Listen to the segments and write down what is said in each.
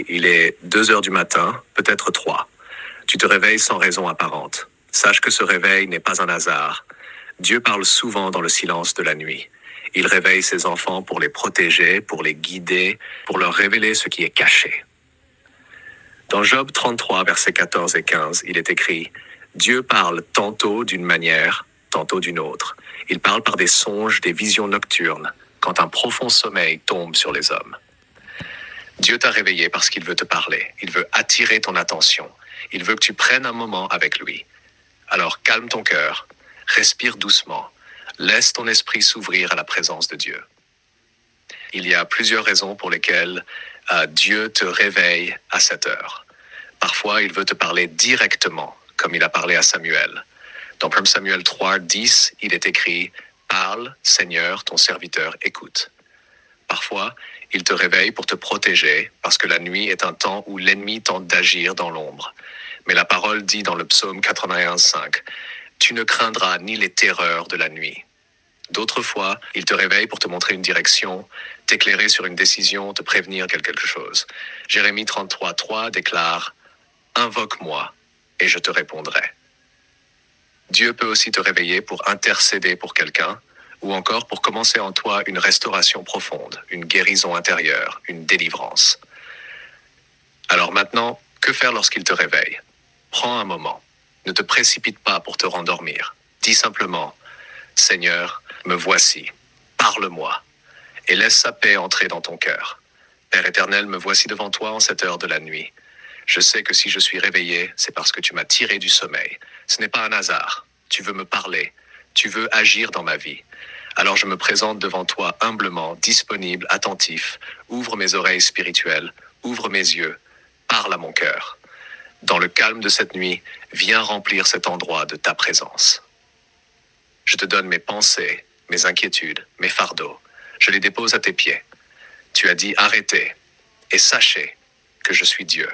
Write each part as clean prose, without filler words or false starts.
Il est 2 heures du matin, peut-être 3. Tu te réveilles sans raison apparente. Sache que ce réveil n'est pas un hasard. Dieu parle souvent dans le silence de la nuit. Il réveille ses enfants pour les protéger, pour les guider, pour leur révéler ce qui est caché. Dans Job 33, versets 14 et 15, il est écrit « Dieu parle tantôt d'une manière, tantôt d'une autre. Il parle par des songes, des visions nocturnes, quand un profond sommeil tombe sur les hommes. » Dieu t'a réveillé parce qu'il veut te parler. Il veut attirer ton attention. Il veut que tu prennes un moment avec lui. Alors calme ton cœur, respire doucement, laisse ton esprit s'ouvrir à la présence de Dieu. Il y a plusieurs raisons pour lesquelles Dieu te réveille à cette heure. Parfois, il veut te parler directement, comme il a parlé à Samuel. Dans 1 Samuel 3, 10, il est écrit « Parle, Seigneur, ton serviteur écoute ». Parfois, il te réveille pour te protéger, parce que la nuit est un temps où l'ennemi tente d'agir dans l'ombre. Mais la parole dit dans le psaume 91, 5, « Tu ne craindras ni les terreurs de la nuit ». D'autres fois, il te réveille pour te montrer une direction, t'éclairer sur une décision, te prévenir quelque chose. Jérémie 33, 3 déclare « Invoque-moi et je te répondrai ». Dieu peut aussi te réveiller pour intercéder pour quelqu'un, ou encore pour commencer en toi une restauration profonde, une guérison intérieure, une délivrance. Alors maintenant, que faire lorsqu'il te réveille? Prends un moment. Ne te précipite pas pour te rendormir. Dis simplement « Seigneur, me voici. Parle-moi. » Et laisse sa paix entrer dans ton cœur. Père éternel, me voici devant toi en cette heure de la nuit. Je sais que si je suis réveillé, c'est parce que tu m'as tiré du sommeil. Ce n'est pas un hasard. Tu veux me parler. Tu veux agir dans ma vie. Alors je me présente devant toi humblement, disponible, attentif. Ouvre mes oreilles spirituelles, ouvre mes yeux, parle à mon cœur. Dans le calme de cette nuit, viens remplir cet endroit de ta présence. Je te donne mes pensées, mes inquiétudes, mes fardeaux. Je les dépose à tes pieds. Tu as dit arrêtez et sachez que je suis Dieu.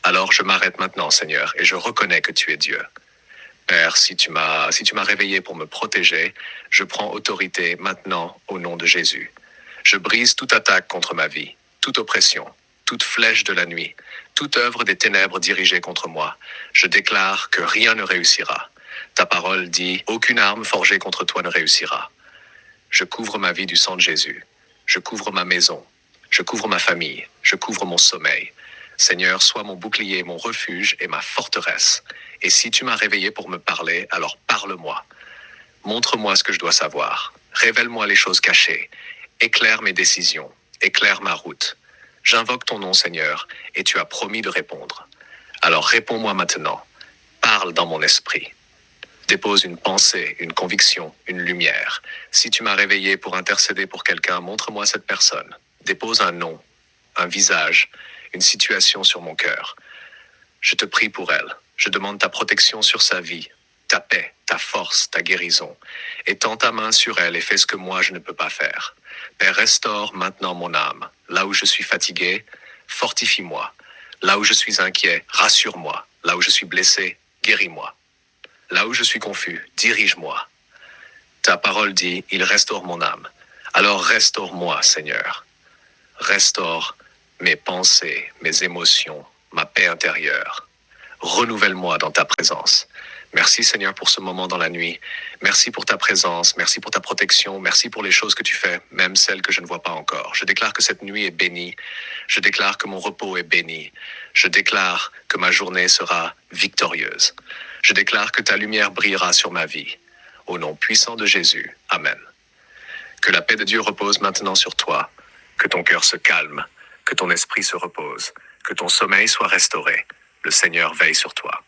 Alors je m'arrête maintenant, Seigneur, et je reconnais que tu es Dieu. Père, si tu m'as réveillé pour me protéger, je prends autorité maintenant au nom de Jésus. Je brise toute attaque contre ma vie, toute oppression, toute flèche de la nuit, toute œuvre des ténèbres dirigée contre moi. Je déclare que rien ne réussira. Ta parole dit « Aucune arme forgée contre toi ne réussira ». Je couvre ma vie du sang de Jésus. Je couvre ma maison. Je couvre ma famille. Je couvre mon sommeil. Seigneur, sois mon bouclier, mon refuge et ma forteresse. Et si tu m'as réveillé pour me parler, alors parle-moi. Montre-moi ce que je dois savoir. Révèle-moi les choses cachées. Éclaire mes décisions. Éclaire ma route. J'invoque ton nom, Seigneur, et tu as promis de répondre. Alors réponds-moi maintenant. Parle dans mon esprit. Dépose une pensée, une conviction, une lumière. Si tu m'as réveillé pour intercéder pour quelqu'un, montre-moi cette personne. Dépose un nom, un visage, une situation sur mon cœur. Je te prie pour elle. Je demande ta protection sur sa vie, ta paix, ta force, ta guérison. Étends ta main sur elle et fais ce que moi je ne peux pas faire. Père, restaure maintenant mon âme. Là où je suis fatigué, fortifie-moi. Là où je suis inquiet, rassure-moi. Là où je suis blessé, guéris-moi. Là où je suis confus, dirige-moi. Ta parole dit, il restaure mon âme. Alors restaure-moi, Seigneur. Restaure mes pensées, mes émotions, ma paix intérieure. Renouvelle-moi dans ta présence. Merci Seigneur pour ce moment dans la nuit. Merci pour ta présence, merci pour ta protection, merci pour les choses que tu fais, même celles que je ne vois pas encore. Je déclare que cette nuit est bénie. Je déclare que mon repos est béni. Je déclare que ma journée sera victorieuse. Je déclare que ta lumière brillera sur ma vie. Au nom puissant de Jésus. Amen. Que la paix de Dieu repose maintenant sur toi. Que ton cœur se calme. Que ton esprit se repose. Que ton sommeil soit restauré. Le Seigneur veille sur toi.